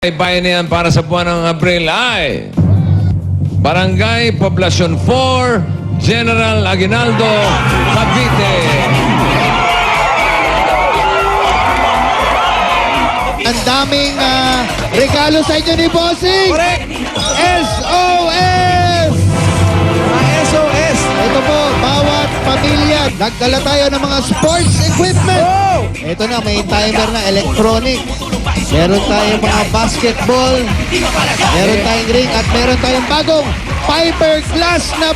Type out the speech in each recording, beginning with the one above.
Bayanihan para sa buwan ng Abril ay Barangay Poblacion 4, General Aguinaldo, Cavite. Ang daming regalo sa inyo ni Bossing. Correct! SOS! SOS! Ito po, bawat pamilya. Nagdala tayo ng mga sports equipment. Oh! Ito na, may timer na electronic. Meron tayong mga basketball. Meron tayong ring at meron tayong bagong fiberglass na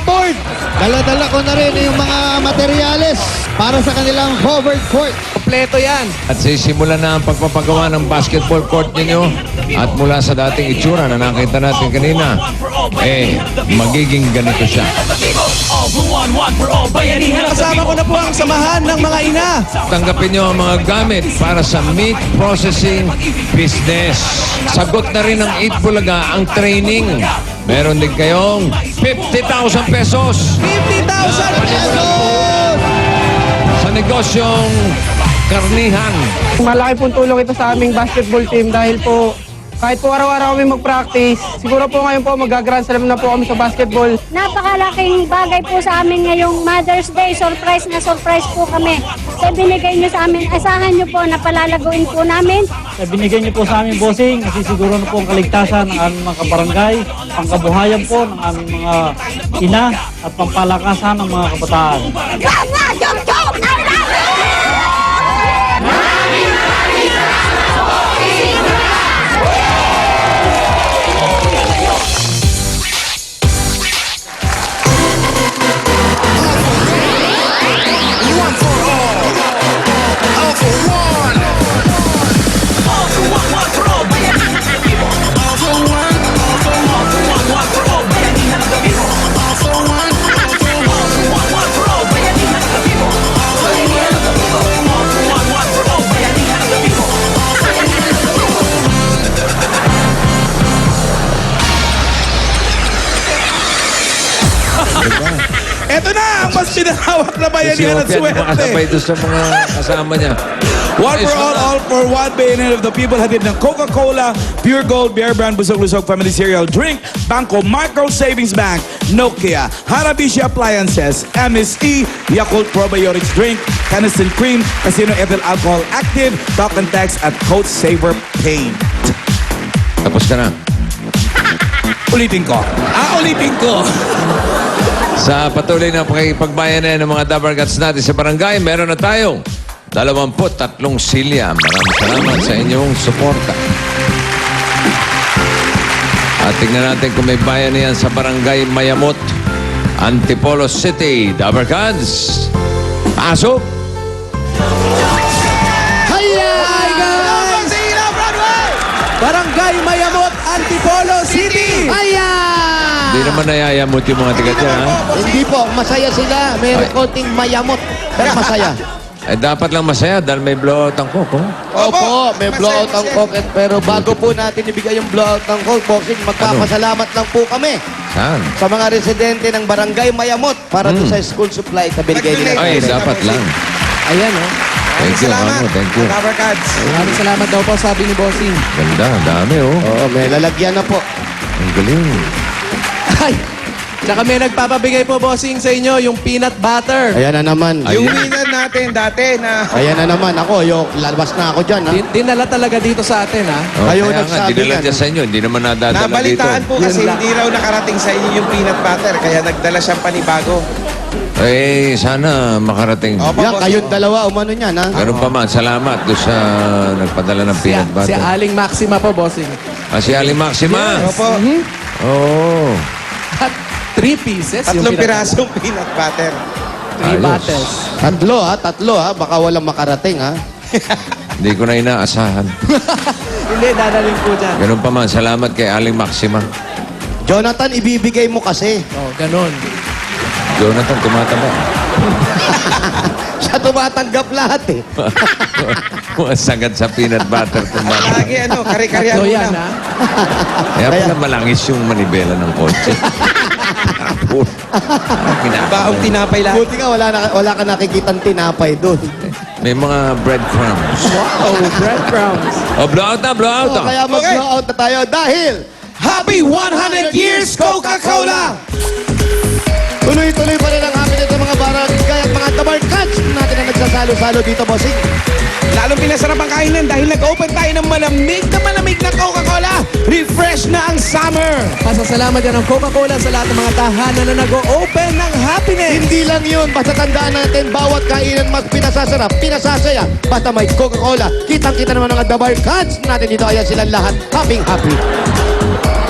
board. Dala-dala ko na rin yung mga materyales para sa kanilang covered court. Kompleto yan. At sisimulan na ang pagpapagawa ng basketball court ninyo. At mula sa dating itsura na nakita natin kanina, magiging ganito siya. Kasama ko na po ang samahan ng mga ina. Tanggapin nyo ang mga gamit para sa meat processing business. Sagot na rin ng 8 Bulaga ang training. Meron din kayong 50,000 pesos 50,000 pesos! sa negosyong karnihan. Malaki pong tulong ito sa aming basketball team dahil po kahit po araw-araw kami mag-practice, siguro po ngayon po mag-grand slam na po kami sa basketball. Napakalaking bagay po sa amin ngayong Mother's Day. Surprise na surprise po kami. Sa binigay nyo sa amin, asahan nyo po na palalaguin po namin. Sa binigay niyo po sa aming bossing, nasisiguro na po ang kaligtasan ng aming mga kabarangay, pangkabuhayan po ng aming mga ina at pampalakasan ng mga kabataan. Ito na ang mas pinahawak na bayanihan at Makasabay swerte. doon sa mga kasama niya. One for all for one. Bayanan of the people. Hatid ng Coca-Cola, Pure Gold, Bear Brand, Busog-Lusog, Family Cereal, Drink, Banco, Micro Savings Bank, Nokia, Hanabishi Appliances, MSE, Yakult Probiotics Drink, Caniston Cream, Casino Ethyl Alcohol Active, Talk and Text, at Coach Saver Paint. Tapos ka na. Ulitin ko. Ulitin ko. Sa patuloy na pakipagbayanan ng mga Dabargats natin sa barangay, meron na tayong 23 silya. Maraming salamat sa inyong suporta. At tignan natin kung may bayan yan sa barangay Mayamot, Antipolo City. Dabargats, pasok! Hiya! Barangay Mayamot, Antipolo City. Hiya! Hindi naman nayayamot yung mga tiga dyan, ha? Hindi po, masaya sila. May konting mayamot. Pero masaya. Dapat lang masaya dahil may blowout ang coke, oh. Opo, may blowout ang coke. Pero bago po natin ibigay yung blowout ng coke, Bossing, magpapasalamat lang po kami Saan? sa mga residente ng Barangay Mayamot para doon sa school supply na binigay nila. Ay, dapat lang. Ayan oh. Thank you, Mamo. Thank you. Maraming salamat daw po sabi ni Bossing. Ganda, dami, oh. Oo, may lalagyan na po. Ang galing. Ay! Tsaka may nagpapabigay po Bossing sa inyo yung peanut butter. Ayan na naman. Yung winner natin dati na Ayan na naman. Ako, lalabas na ako dyan, ha? Dinala talaga dito sa atin ha. Oh, Kayo kaya nga, nagsabi dinala yan, dyan sa inyo. Hindi naman nadadala dito. Nabalitaan po kasi Yun lang. hindi raw nakarating sa inyo yung peanut butter kaya nagdala siyang panibago. Sana makarating. Opo, Yan, boss. kayong dalawa, umano niyan, ha? Ganun pa man, salamat doon sa nagpadala ng peanut Si butter. Aling Maxima po Bossing. Si Ali Maxima. Opo, Oo. At 3 pieces. tatlong peanut pirasong peanut butter. butter. 3 Ayos. bottles. Tatlo, ha? Baka walang makarating, ha? Hindi ko na inaasahan. Hindi, dadaling po dyan. Ganun pa man, salamat kay Aling Maxima. Jonathan, ibibigay mo kasi. Oh, ganon. Jonathan, tumataba. Siya tumatanggap lahat, eh. Sagad sa peanut butter. Tumataba. Lagi kare-karya So muna. yan ha. Kaya pala malangis yung manibela ng kotse. Baong tinapay lahat. Buti nga, wala ka nakikitang tinapay doon. May mga breadcrumbs. Wow, breadcrumbs. Blowout na, blowout Oh, na. kaya mag-blowout na tayo dahil Happy 100 years, Coca-Cola! tuloy-tuloy pa rin ang happiness ng mga barangay at mga tabarkats natin na nagsasalo-salo dito, bossing. Lalong pinasarap ang kainan dahil nag-open tayo ng malamig na Coca-Cola. Refresh na ang summer. Pasasalamat yan ng Coca-Cola sa lahat ng mga tahanan na nag-o-open ng happiness. Hindi lang yun, basta tandaan natin, bawat kainan mas pinasasarap, pinasasaya. Basta may Coca-Cola, kitang-kita naman ang tabarkats natin dito. Ayan silang lahat, happy.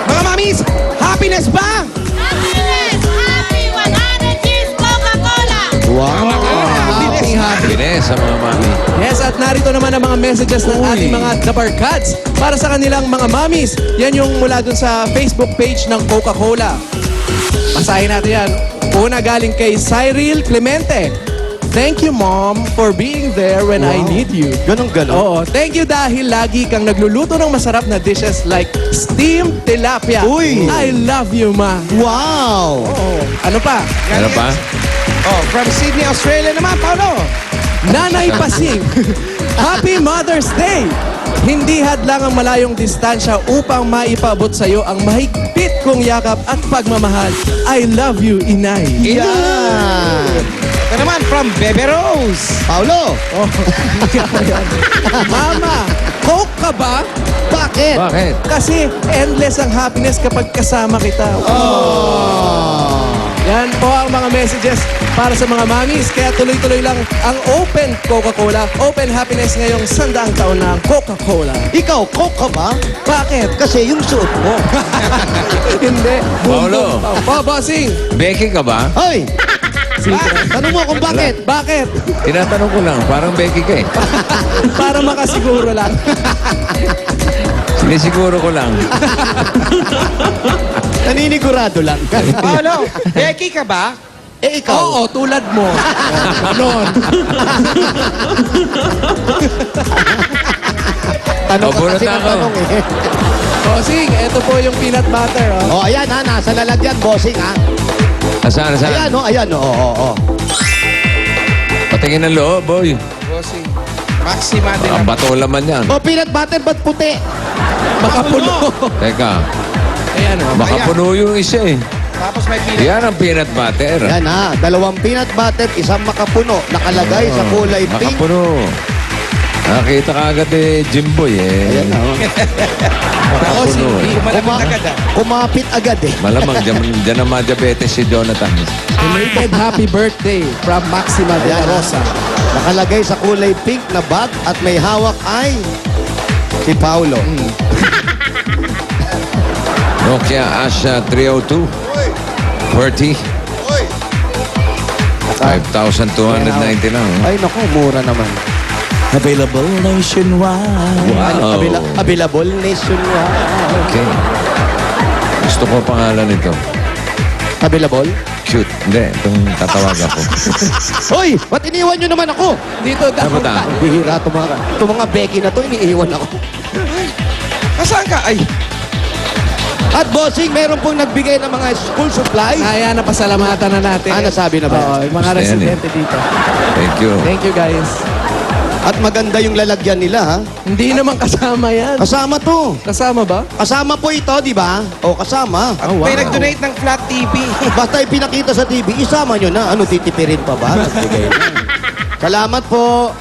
Mga mamis, happiness ba? Happiness! Happy 100 years Coca-Cola! Wow! Happiness sa mga mami. Yes, at narito naman ang mga messages ng ating mga Dabarkads para sa kanilang mga mommies. Yan yung mula dun sa Facebook page ng Coca-Cola. Basahin natin yan. Una galing kay Cyril Clemente. Thank you, Mom, for being there when I need you. Ganun-ganon. Oo, thank you dahil lagi kang nagluluto ng masarap na dishes like steamed tilapia. Uy! I love you, Ma. Wow! Oo. Ano pa? Ano pa? Oh, from Sydney, Australia naman, Paolo. Nanay Pasing, Happy Mother's Day! Hindi hadlang ang malayong distansya upang maipabot sa iyo ang mahigpit kong yakap at pagmamahal. I love you, Inay. Yan! Ito naman, from Bebe Rose. Paulo! Mama, Coke ka ba? Bakit? Bakit? Kasi endless ang happiness kapag kasama kita. Yan po ang mga messages para sa mga mommies. Kaya tuloy-tuloy lang ang Open Coca-Cola. Open happiness ngayong 100 taon na ang Coca-Cola. Ikaw, Coke ka ba? Bakit? Kasi yung suot mo. Hindi. Paolo. Bossing. Becky ka ba? Hoy! Tanong mo kung bakit. Bakit? Tinatanong ko lang, parang Becky ka eh. Para makasiguro lang. Sinisiguro ko lang. Naninigurado lang. Paolo, Becky ka ba? Eh, ikaw? Oo, tulad mo. Ganon. Tanong ka Bunot kasi ng ako. tanong eh. Bossing, ito po yung peanut butter. Oh. Oh, ayan ha, nasa lalagyan, bossing ha. Asan? Ayan, oh, ayan, oh. Patingin ng loob, boy. Bossing. Maxima din Ang bato laman yan. Oh, peanut butter, ba't puti? Makapuno. Teka, Ayan, oh. baka puno yung isa eh. Tapos may peanut. Yan ang peanut butter. Ayan ha, 2 peanut butter, isang makapuno, nakalagay sa kulay pink. Makapuno. Nakita ka agad eh, Jimboy eh. Ayan na, oh. Makapuno eh. Malapit agad ah. Kumapit agad eh. Malamang dyan ang mga diabetes si Jonathan. Belated happy birthday from Maxima de la Ayan, Rosa. Nakalagay sa kulay pink na bag at may hawak ay si Paulo. Nokia Asha 302. 40. 5,290 lang. Ay, naku, mura naman. Available nationwide. Wow. Available nationwide. Okay. Gusto ko pangalan nito. Available? Cute. Hindi, itong tatawagan ko. Hoy, ba't iniwan nyo naman ako? Dito daw. Ano ba? Bihira itong mga Becky na to, iniiwan ako. Nasaan ka? Ay, At bossing, meron pong nagbigay ng mga school supplies. Kaya napasalamatan na natin. Nasabi na ba? Oo, yung mga Gusto yan residente dito. Thank you. Thank you, guys. At maganda yung lalagyan nila, ha? Hindi naman kasama yan. Kasama to. Kasama ba? Kasama po ito, di ba? O, kasama. may nag-donate ng flat TV. Basta ipinakita sa TV, isama nyo na. Ano, titipirin pa ba? Nagbigay na. Salamat po.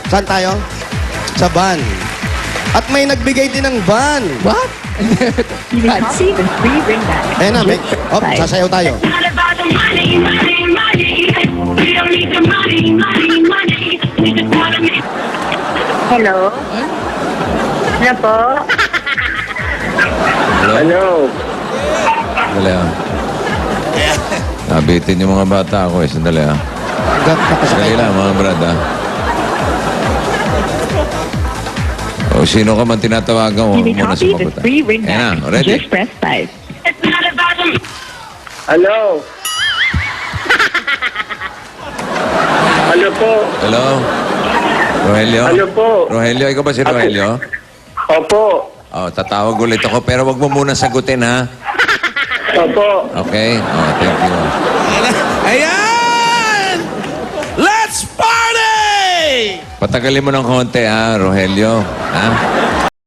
Saan tayo? Sa van. At may nagbigay din ng van. What? You may receive a free ringback. Ayan na, may... Oh, sasayaw tayo. Not about the money, money, money. We don't need the money, money, money. We just wanna make Hello? Ano po? Hello? Sandali ah. Nabitin yung mga bata ako eh. Sandali ah. Sandali lang mga brad ah. O sino ka man tinatawagan ko, You may muna copy the sumagot. free Ayan ringback. na, ready? Just press 5. It's not about the Hello? Ano po? Hello? Rogelio? Ano po? Rogelio, ikaw ba si Rogelio? Opo. Oh, tatawag ulit ako pero wag mo muna sagutin ha. Opo. Okay? Oh, thank you. Ayan! Let's party! Patagalin mo ng konti, Rogelio. Ha?